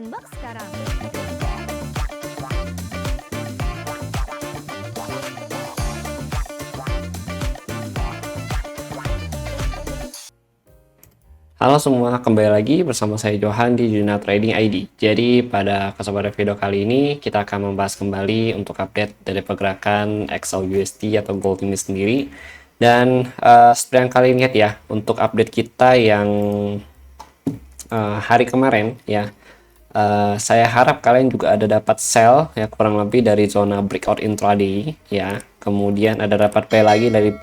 Auction Box sekarang. Halo semua, kembali lagi bersama saya Johan di Juna Trading ID. Jadi pada kesempatan video kali ini kita akan membahas kembali untuk update dari pergerakan XAUUSD atau gold ini sendiri. Dan seperti yang kalian lihat ya, untuk update kita yang hari kemarin ya, saya harap kalian juga ada dapat sell ya, kurang lebih dari zona breakout intraday ya. Kemudian ada dapat play lagi dari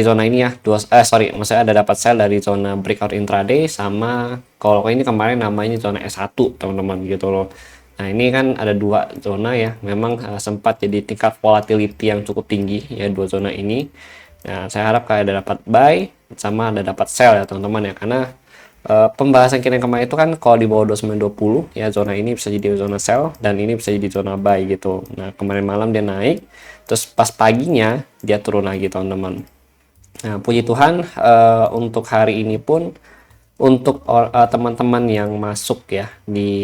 zona ini ya, maksudnya ada dapat sell dari zona breakout intraday, sama kalau ini kemarin namanya zona S1 teman-teman gitu loh. Nah ini kan ada dua zona ya, memang sempat jadi tingkat volatility yang cukup tinggi ya dua zona ini. Nah saya harap kalian ada dapat buy sama ada dapat sell ya teman-teman ya, karena pembahasan kita yang kemarin itu kan kalau di bawah 2920 ya, zona ini bisa jadi zona sell dan ini bisa jadi zona buy gitu. Nah kemarin malam dia naik, terus pas paginya dia turun lagi teman-teman. Nah, puji Tuhan untuk hari ini pun untuk teman-teman yang masuk ya di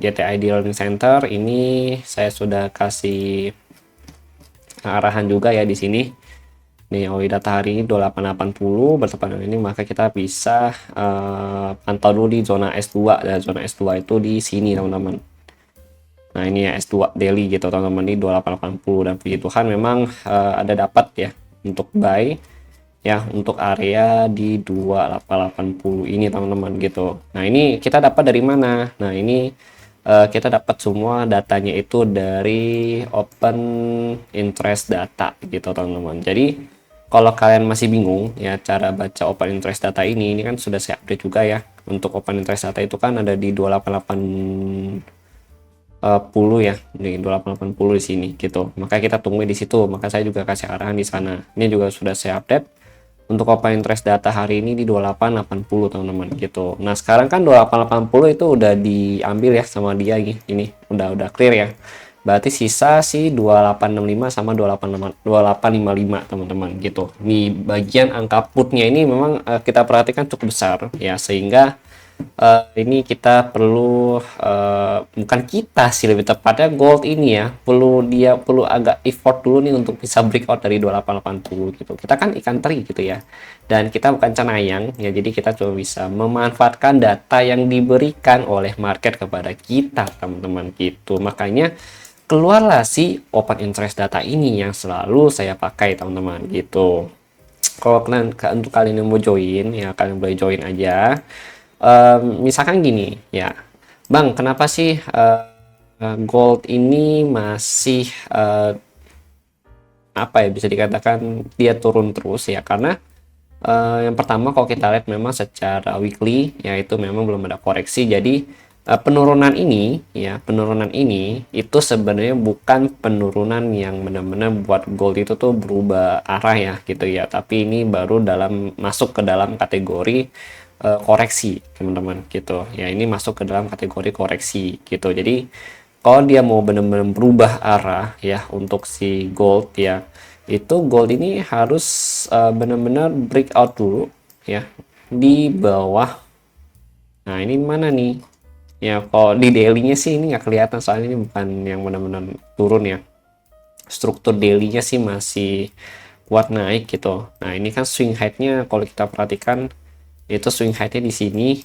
JTID Learning Center ini, saya sudah kasih arahan juga ya di sini. Nih, OI data hari ini 2880 bertepatan ini, maka kita bisa pantau dulu di zona S2 dan zona S2 itu di sini teman-teman. Nah, ini ya S2 daily gitu teman-teman, di 2880, dan puji Tuhan memang ada dapat ya untuk buy ya untuk area di 2880 ini teman-teman gitu. Nah ini kita dapat dari mana? Nah ini kita dapat semua datanya itu dari open interest data gitu teman-teman. Jadi kalau kalian masih bingung ya cara baca open interest data ini kan sudah saya update juga ya. Untuk open interest data itu kan ada di 2880 ya, di 2880 di sini gitu. Maka kita tunggu di situ. Maka saya juga kasih arahan di sana. Ini juga sudah saya update untuk open interest data hari ini di 2880 teman-teman gitu. Nah sekarang kan 2880 itu udah diambil ya sama dia, ini udah clear ya. Berarti sisa si 2865 sama 2855 teman-teman gitu. Di bagian angka putnya ini memang kita perhatikan cukup besar ya, sehingga ini kita perlu bukan kita sih, lebih tepatnya gold ini ya, perlu agak effort dulu nih untuk bisa breakout dari 2880 gitu. Kita kan ikan teri gitu ya, dan kita bukan cenayang ya, jadi kita cuma bisa memanfaatkan data yang diberikan oleh market kepada kita teman-teman gitu. Makanya keluarlah si open interest data ini yang selalu saya pakai teman-teman gitu. Kalau kalian, untuk kalian yang mau join ya, kalian boleh join aja. Misalkan gini ya, Bang, kenapa sih gold ini masih apa ya, bisa dikatakan dia turun terus ya? Karena yang pertama kalau kita lihat memang secara weekly ya itu memang belum ada koreksi. Jadi penurunan ini itu sebenarnya bukan penurunan yang benar-benar buat gold itu tuh berubah arah ya gitu ya, tapi ini baru masuk ke dalam kategori koreksi teman-teman gitu ya. Ini masuk ke dalam kategori koreksi gitu. Jadi kalau dia mau benar-benar berubah arah ya untuk si gold ya, itu gold ini harus benar-benar breakout dulu ya di bawah. Nah ini mana nih ya, kalau di daily-nya sih ini nggak kelihatan, soalnya ini bukan yang benar-benar turun ya. Struktur daily-nya sih masih kuat naik gitu. Nah ini kan swing height-nya kalau kita perhatikan itu swing height-nya di sini,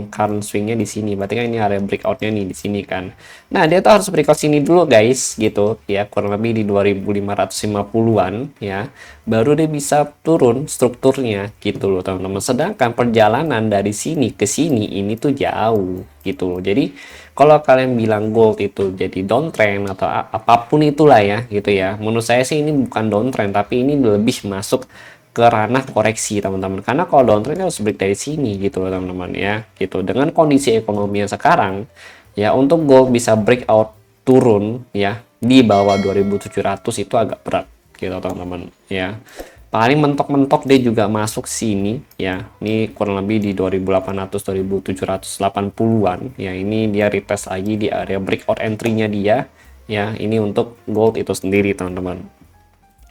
current swing-nya di sini. Berarti kan ini area breakout-nya nih di sini kan. Nah, dia tuh harus breakout sini dulu guys, gitu ya, kurang lebih di 2550-an ya. Baru dia bisa turun strukturnya gitu loh, teman-teman. Sedangkan perjalanan dari sini ke sini ini tuh jauh gitu loh. Jadi, kalau kalian bilang gold itu jadi downtrend atau apapun itulah ya, gitu ya. Menurut saya sih ini bukan downtrend, tapi ini lebih masuk ke ranah koreksi teman-teman, karena kalau downtrend harus break dari sini gitu loh teman-teman ya gitu. Dengan kondisi ekonomi yang sekarang ya, untuk gold bisa breakout turun ya di bawah 2700 itu agak berat gitu teman-teman ya. Paling mentok-mentok dia juga masuk sini ya, ini kurang lebih di 2800 2780-an ya. Ini dia retest lagi di area breakout entry-nya dia ya, ini untuk gold itu sendiri teman-teman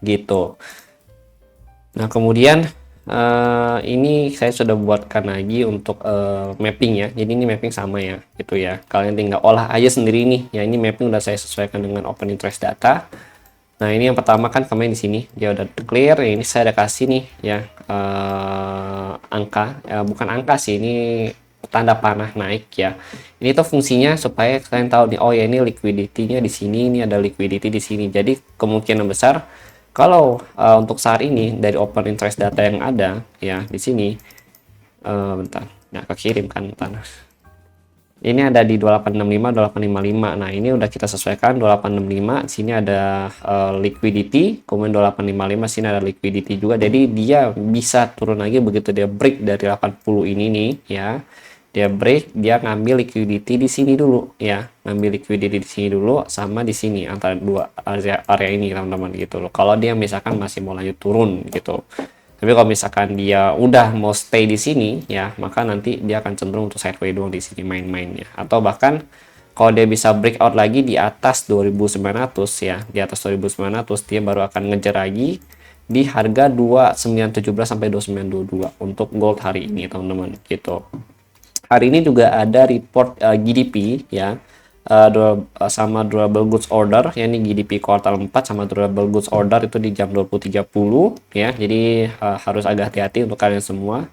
gitu. Nah kemudian ini saya sudah buatkan lagi untuk mapping ya. Jadi ini mapping sama ya, gitu ya. Kalian tinggal olah aja sendiri nih. Ya ini mapping udah saya sesuaikan dengan open interest data. Nah ini yang pertama kan kemarin di sini dia udah clear. Ini saya ada kasih nih ya angka, bukan angka sih, ini tanda panah naik ya. Ini tuh fungsinya supaya kalian tahu nih, oh ya ini liquidity-nya di sini, ini ada liquidity di sini. Jadi kemungkinan besar kalau untuk saat ini dari open interest data yang ada ya di sini, bentar, nggak kekirim kan tanah. Ini ada di 2865, 2855. Nah, ini udah kita sesuaikan 2865. Sini ada liquidity, kemudian 2855 sini ada liquidity juga. Jadi dia bisa turun lagi begitu dia break dari 80 ini nih ya. Dia break, dia ngambil liquidity di sini dulu ya. Ngambil liquidity di sini dulu sama di sini antara dua area ini teman-teman gitu loh. Kalau dia misalkan masih mau lanjut turun gitu. Tapi kalau misalkan dia udah mau stay di sini ya, maka nanti dia akan cenderung untuk sideways doang di sini main-mainnya. Atau bahkan kalau dia bisa breakout lagi di atas 2900 ya, di atas 2900 dia baru akan ngejar lagi di harga 2917 sampai 2922 untuk gold hari ini teman-teman gitu. Hari ini juga ada report GDP ya, sama durable goods order ya, ini GDP kuartal 4 sama durable goods order itu di jam 20.30 ya. Jadi harus agak hati-hati untuk kalian semua.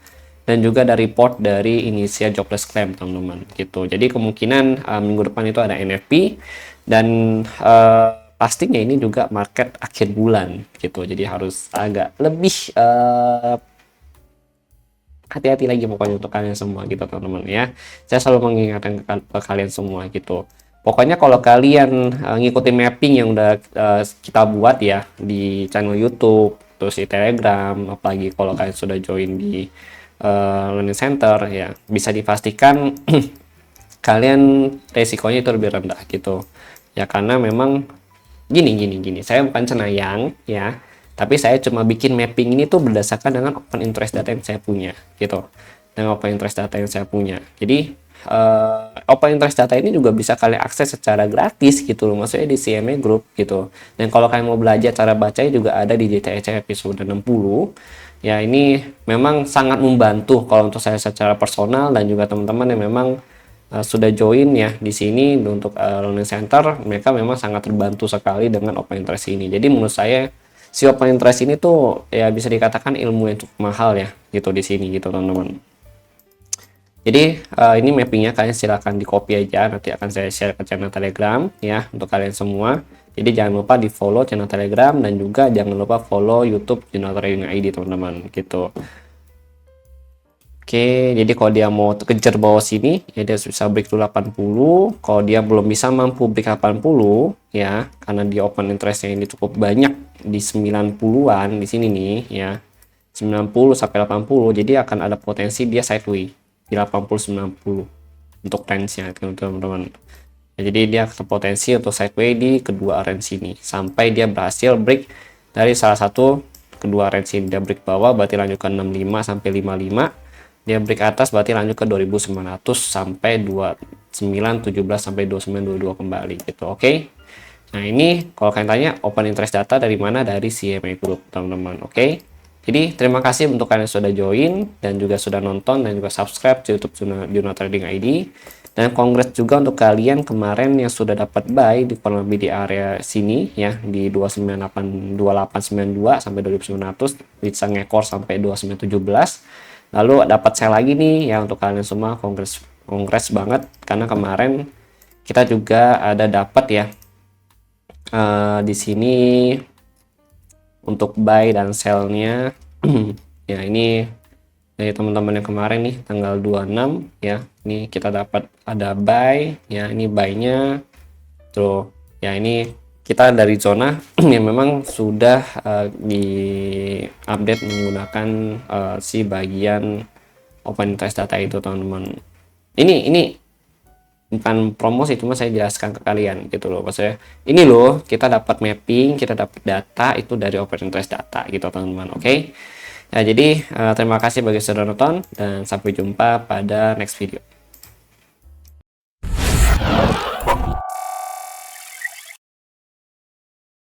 Dan juga ada report dari initial jobless claim teman-teman gitu. Jadi kemungkinan minggu depan itu ada NFP dan pastinya ini juga market akhir bulan gitu. Jadi harus agak lebih hati-hati lagi pokoknya untuk kalian semua gitu teman-teman ya. Saya selalu mengingatkan ke kalian semua gitu. Pokoknya kalau kalian ngikutin mapping yang udah kita buat ya di channel YouTube, terus di Telegram, apalagi kalau kalian sudah join di learning center ya, bisa dipastikan kalian resikonya itu lebih rendah gitu. Ya karena memang gini. Saya bukan cenayang ya, tapi saya cuma bikin mapping ini tuh berdasarkan dengan open interest data yang saya punya gitu. Dengan open interest data yang saya punya. Jadi open interest data ini juga bisa kalian akses secara gratis gitu loh, maksudnya di CME Group gitu. Dan kalau kalian mau belajar cara bacanya juga ada di JTEC episode 60. Ya ini memang sangat membantu kalau untuk saya secara personal dan juga teman-teman yang memang sudah join ya di sini untuk learning center, mereka memang sangat terbantu sekali dengan open interest ini. Jadi menurut saya si open interest ini tuh ya bisa dikatakan ilmu yang cukup mahal ya gitu di sini gitu teman-teman. Jadi ini mappingnya kalian silahkan di copy aja, nanti akan saya share ke channel Telegram ya untuk kalian semua. Jadi jangan lupa di follow channel Telegram dan juga jangan lupa follow YouTube Juno Trading ID teman-teman gitu. Oke, jadi kalau dia mau kejar bawah sini, ya dia bisa break dulu 80. Kalau dia belum bisa mampu break 80, ya, karena dia open interestnya ini cukup banyak di 90-an di sini nih, ya. 90 sampai 80, jadi akan ada potensi dia sideways di 80-90 untuk range-nya, teman-teman. Ya, jadi dia potensi untuk sideways di kedua range ini sampai dia berhasil break dari salah satu kedua range ini. Dia break bawah berarti lanjut ke 65 sampai 55. Dia break atas berarti lanjut ke 2900 sampai 2917 sampai 2922 kembali gitu. Oke. Nah, ini kalau kalian tanya open interest data dari mana? Dari CME Group, teman-teman. Oke. Jadi terima kasih untuk kalian yang sudah join dan juga sudah nonton dan juga subscribe di YouTube Juno Trading ID. Dan kongres juga untuk kalian kemarin yang sudah dapat buy di kurang lebih di area sini ya di 2892 sampai 2900, bisa ngekor sampai 2917. Lalu dapat saya lagi nih ya untuk kalian semua, kongres banget karena kemarin kita juga ada dapat ya di sini untuk buy dan sell-nya. Ya ini dari teman-teman yang kemarin nih tanggal 26 ya, ini kita dapat ada buy ya, ini buy-nya tuh ya, ini kita dari zona yang memang sudah di update menggunakan si bagian open interest data itu teman-teman. Ini bukan promosi, cuma saya jelaskan ke kalian gitu loh, maksudnya ini loh kita dapat mapping, kita dapat data itu dari open interest data gitu teman-teman. Oke. Nah, jadi terima kasih bagi sudah nonton dan sampai jumpa pada next video.